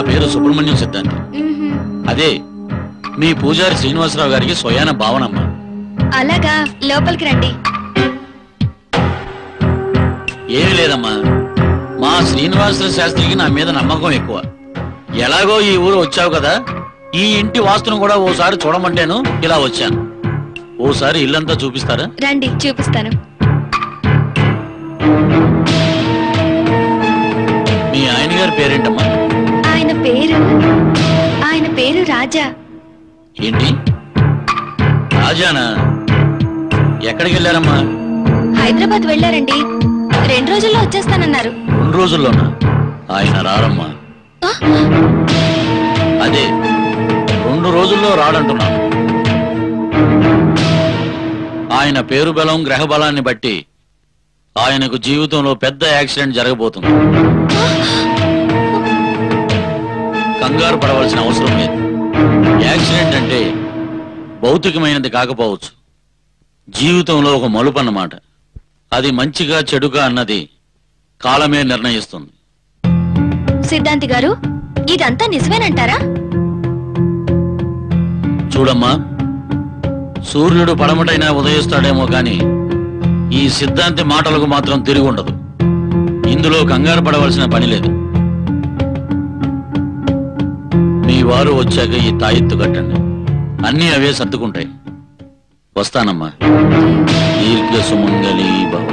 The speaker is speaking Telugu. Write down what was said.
పేరు సుబ్రహ్మణ్యం సిద్ధాంతి. అదే మీ పూజారి శ్రీనివాసరావు గారికి స్వయాన భావనమ్మా. అలాగా, లోపలికి రండి. ఏమీ లేదమ్మా, మా శ్రీనివాసరావు శాస్త్రికి నా మీద నమ్మకం ఎక్కువ. ఎలాగో ఈ ఊరు వచ్చావు కదా, ఈ ఇంటి వాస్తును కూడా ఓసారి చూడమంటేను ఇలా వచ్చాను. ఓసారి ఇల్లంతా చూపిస్తారా? రండి, చూపిస్తాను. మీ ఆయన గారి పేరేంటమ్మా? ఆయన పేరు రాజా. ఏంటి రాజానా? ఎక్కడికి వెళ్ళారమ్మా? హైదరాబాద్ వెళ్ళారండి. 2 రోజుల్లో వచ్చేస్తానన్నారు. 2 రోజుల్లోనా? ఆయన రారమ్మా. అదే 2 రోజుల్లో రాడంటున్నాను. ఆయన పేరు బలం గ్రహ బలాన్ని బట్టి ఆయనకు జీవితంలో పెద్ద యాక్సిడెంట్ జరగబోతుంది. కంగారు పడవలసిన అవసరం లేదు. యాక్సిడెంట్ అంటే భౌతికమైనది కాకపోవచ్చు, జీవితంలో ఒక మలుపు అన్నమాట. అది మంచిగా చెడుగా అన్నది కాలమే నిర్ణయిస్తుంది. సిద్ధాంతి గారు, ఇదంతా నిజమేనంటారా? చూడమ్మా, సూర్యుడు పడమటైనా ఉదయిస్తాడేమో గాని ఈ సిద్ధాంతి మాటలకు మాత్రం తిరిగి ఉండదు. ఇందులో కంగారు పడవలసిన పని లేదు. మీ వారు వచ్చాక ఈ తాయెత్తు కట్టండి, అన్నీ అవే సర్దుకుంటాయి. వస్తానమ్మా. దీర్ఘ సుమంగళీ భవ.